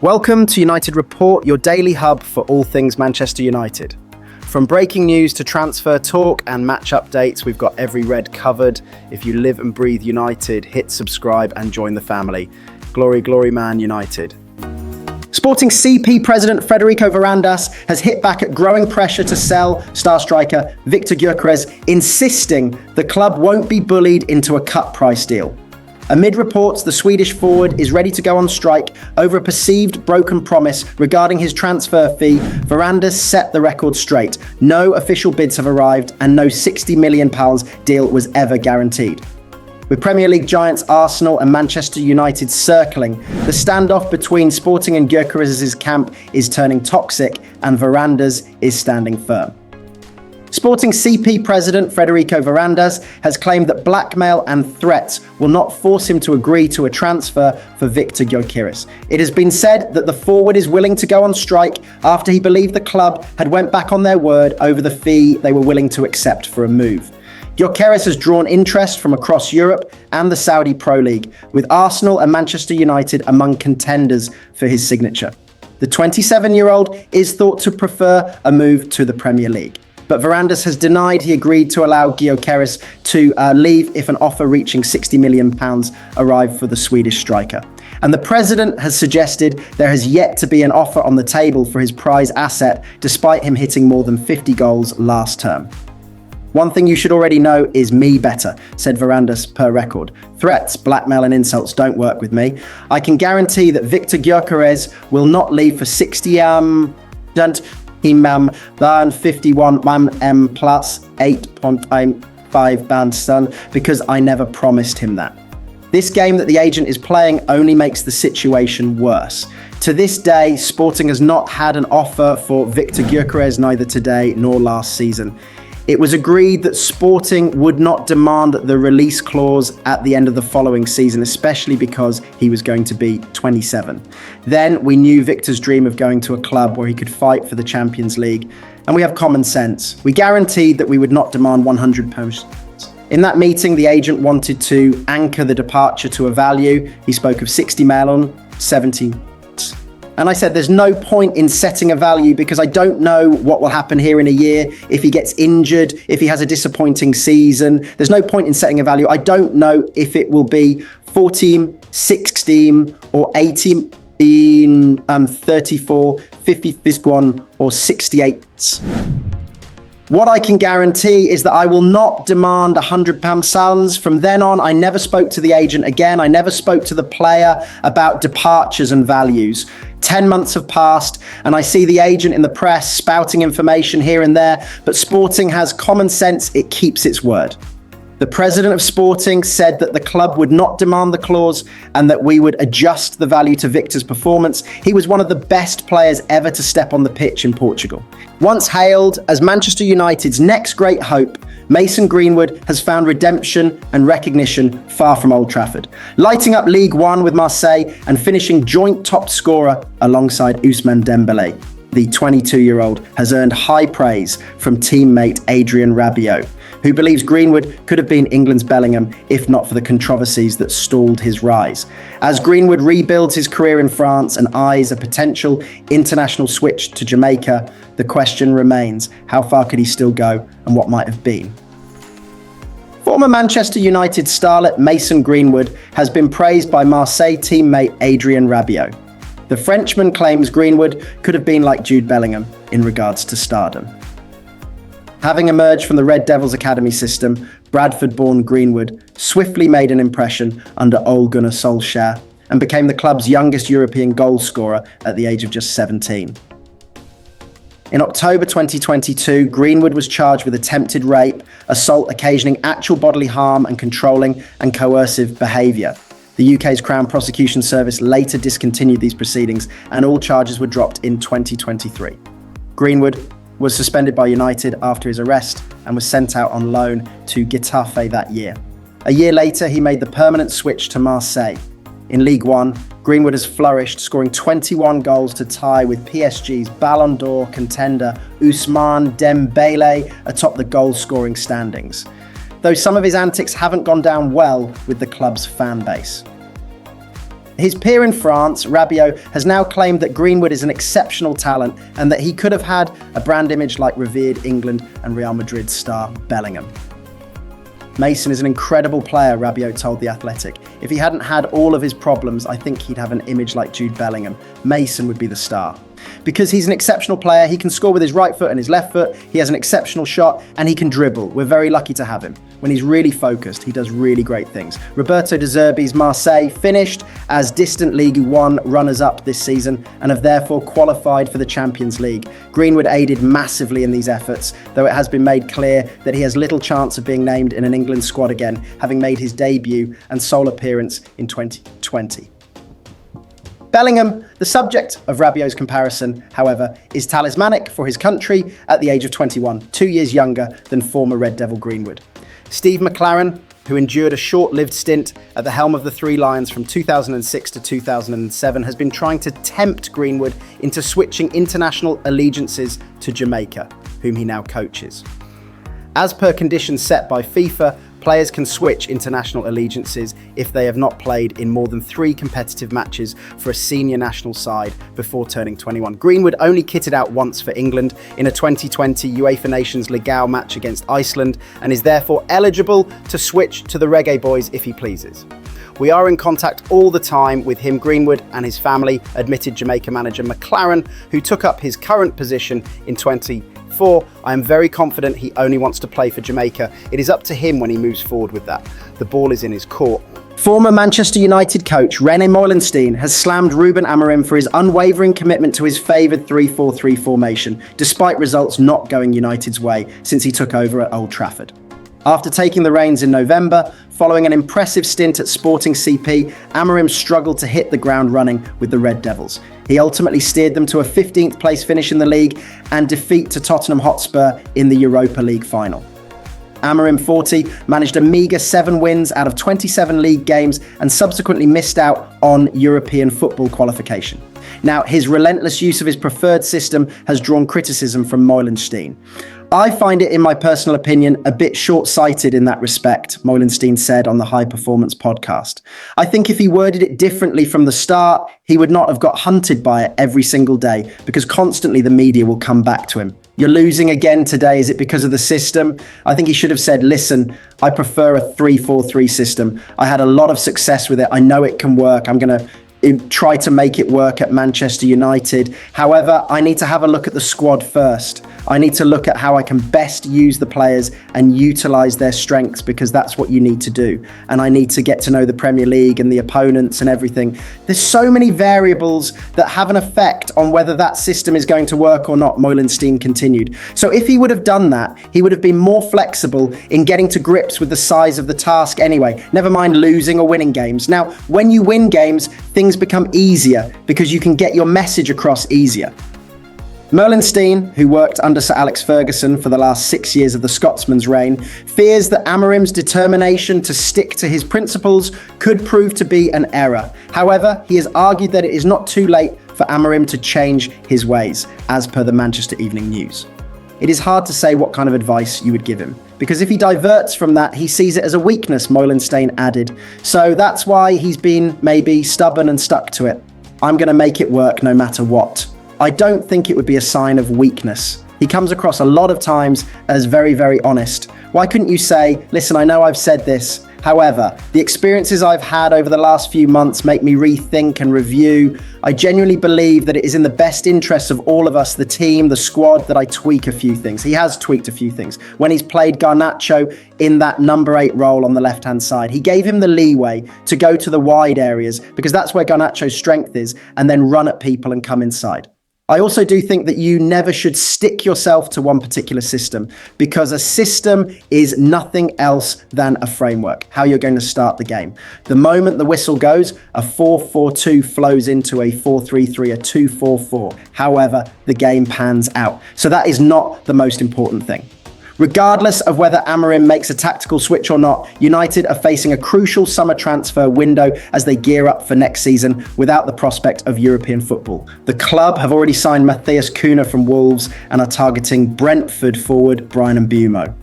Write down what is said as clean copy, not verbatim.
Welcome to United Report, your daily hub for all things Manchester United. From breaking news to transfer talk and match updates, we've got every red covered. If you live and breathe United, hit subscribe and join the family. Glory, glory, Man United. Sporting CP president Federico Varandas has hit back at growing pressure to sell star striker Victor Gyökeres, insisting the club won't be bullied into a cut price deal. Amid reports the Swedish forward is ready to go on strike over a perceived broken promise regarding his transfer fee, Varandas set the record straight. No official bids have arrived and no £60 million deal was ever guaranteed. With Premier League giants Arsenal and Manchester United circling, the standoff between Sporting and Gyökeres' camp is turning toxic and Varandas is standing firm. Sporting CP president Federico Varandas has claimed that blackmail and threats will not force him to agree to a transfer for Victor Gyökeres. It has been said that the forward is willing to go on strike after he believed the club had went back on their word over the fee they were willing to accept for a move. Gyökeres has drawn interest from across Europe and the Saudi Pro League, with Arsenal and Manchester United among contenders for his signature. The 27-year-old is thought to prefer a move to the Premier League. But Varandas has denied he agreed to allow Gyökeres to leave if an offer reaching £60 million arrived for the Swedish striker. And the president has suggested there has yet to be an offer on the table for his prize asset, despite him hitting more than 50 goals last term. One thing you should already know is me better, said Varandas per record. Threats, blackmail and insults don't work with me. I can guarantee that Victor Gyökeres will not leave for 60 dan 51 plus 8.5 band because I never promised him that. This game that the agent is playing only makes the situation worse. To this day, Sporting has not had an offer for Victor Gyökeres, neither today nor last season. It was agreed that Sporting would not demand the release clause at the end of the following season, especially because he was going to be 27. Then we knew Victor's dream of going to a club where he could fight for the Champions League, and we have common sense. We guaranteed that we would not demand £100. In that meeting, the agent wanted to anchor the departure to a value. He spoke of 60 million, 70. And I said, there's no point in setting a value because I don't know what will happen here in a year, if he gets injured, if he has a disappointing season. There's no point in setting a value. I don't know if it will be 14, 16 or 18, 34, 51 or 68. What I can guarantee is that I will not demand £100 sums. From then on, I never spoke to the agent again. I never spoke to the player about departures and values. 10 months have passed and I see the agent in the press spouting information here and there, but Sporting has common sense. It keeps its word. The president of Sporting said that the club would not demand the clause and that we would adjust the value to Victor's performance. He was one of the best players ever to step on the pitch in Portugal. Once hailed as Manchester United's next great hope, Mason Greenwood has found redemption and recognition far from Old Trafford, lighting up League One with Marseille and finishing joint top scorer alongside Ousmane Dembélé. The 22-year-old has earned high praise from teammate Adrien Rabiot, who believes Greenwood could have been England's Bellingham if not for the controversies that stalled his rise. As Greenwood rebuilds his career in France and eyes a potential international switch to Jamaica, the question remains, how far could he still go and what might have been? Former Manchester United starlet Mason Greenwood has been praised by Marseille teammate Adrien Rabiot. The Frenchman claims Greenwood could have been like Jude Bellingham in regards to stardom. Having emerged from the Red Devils academy system, Bradford-born Greenwood swiftly made an impression under Ole Gunnar Solskjaer and became the club's youngest European goal scorer at the age of just 17. In October 2022, Greenwood was charged with attempted rape, assault occasioning actual bodily harm and controlling and coercive behaviour. The UK's Crown Prosecution Service later discontinued these proceedings and all charges were dropped in 2023. Greenwood was suspended by United after his arrest and was sent out on loan to Getafe that year. A year later, he made the permanent switch to Marseille. In League One, Greenwood has flourished, scoring 21 goals to tie with PSG's Ballon d'Or contender Ousmane Dembélé atop the goal-scoring standings, though some of his antics haven't gone down well with the club's fan base. His peer in France, Rabiot, has now claimed that Greenwood is an exceptional talent and that he could have had a brand image like revered England and Real Madrid star Bellingham. Mason is an incredible player, Rabiot told The Athletic. If he hadn't had all of his problems, I think he'd have an image like Jude Bellingham. Mason would be the star. Because he's an exceptional player, he can score with his right foot and his left foot, he has an exceptional shot, and he can dribble. We're very lucky to have him. When he's really focused, he does really great things. Roberto De Zerbi's Marseille finished as distant Ligue 1 runners-up this season and have therefore qualified for the Champions League. Greenwood aided massively in these efforts, though it has been made clear that he has little chance of being named in an England squad again, having made his debut and sole appearance in 2020. Bellingham, the subject of Rabiot's comparison, however, is talismanic for his country at the age of 21, 2 years younger than former Red Devil Greenwood. Steve McClaren, who endured a short-lived stint at the helm of the Three Lions from 2006 to 2007, has been trying to tempt Greenwood into switching international allegiances to Jamaica, whom he now coaches. As per conditions set by FIFA, players can switch international allegiances if they have not played in more than 3 competitive matches for a senior national side before turning 21. Greenwood only kitted out once for England in a 2020 UEFA Nations League match against Iceland and is therefore eligible to switch to the Reggae Boys if he pleases. We are in contact all the time with him, Greenwood, and his family, admitted Jamaica manager McClaren, who took up his current position in 2024. I am very confident he only wants to play for Jamaica. It is up to him when he moves forward with that. The ball is in his court. Former Manchester United coach René Meulenstein has slammed Ruben Amorim for his unwavering commitment to his favoured 3-4-3 formation, despite results not going United's way since he took over at Old Trafford. After taking the reins in November, following an impressive stint at Sporting CP, Amorim struggled to hit the ground running with the Red Devils. He ultimately steered them to a 15th place finish in the league and defeat to Tottenham Hotspur in the Europa League final. Amorim 40 managed a meagre 7 wins out of 27 league games and subsequently missed out on European football qualification. Now, his relentless use of his preferred system has drawn criticism from Meulenstein. I find it, in my personal opinion, a bit short-sighted in that respect, Meulenstein said on the High Performance podcast. I think if he worded it differently from the start, he would not have got hunted by it every single day, because constantly the media will come back to him. You're losing again today, is it because of the system? I think he should have said, listen, I prefer a 3-4-3 system. I had a lot of success with it. I know it can work. I'm going to try to make it work at Manchester United. However, I need to have a look at the squad first. I need to look at how I can best use the players and utilise their strengths, because that's what you need to do. And I need to get to know the Premier League and the opponents and everything. There's so many variables that have an effect on whether that system is going to work or not, Meulenstein continued. So if he would have done that, he would have been more flexible in getting to grips with the size of the task anyway, never mind losing or winning games. Now, when you win games, things become easier because you can get your message across easier. Meulenstein, who worked under Sir Alex Ferguson for the last 6 years of the Scotsman's reign, fears that Amorim's determination to stick to his principles could prove to be an error. However, he has argued that it is not too late for Amorim to change his ways, as per the Manchester Evening News. It is hard to say what kind of advice you would give him, because if he diverts from that, he sees it as a weakness, Meulenstein added. So that's why he's been maybe stubborn and stuck to it. I'm going to make it work no matter what. I don't think it would be a sign of weakness. He comes across a lot of times as very, very honest. Why couldn't you say, listen, I know I've said this. However, the experiences I've had over the last few months make me rethink and review. I genuinely believe that it is in the best interests of all of us, the team, the squad, that I tweak a few things. He has tweaked a few things. When he's played Garnacho in that number 8 role on the left-hand side, he gave him the leeway to go to the wide areas, because that's where Garnacho's strength is, and then run at people and come inside. I also do think that you never should stick yourself to one particular system, because a system is nothing else than a framework, how you're going to start the game. The moment the whistle goes, a 4-4-2 flows into a 4-3-3, a 2-4-4. However, the game pans out. So that is not the most important thing. Regardless of whether Amorim makes a tactical switch or not, United are facing a crucial summer transfer window as they gear up for next season without the prospect of European football. The club have already signed Matheus Cunha from Wolves and are targeting Brentford forward Bryan Mbeumo.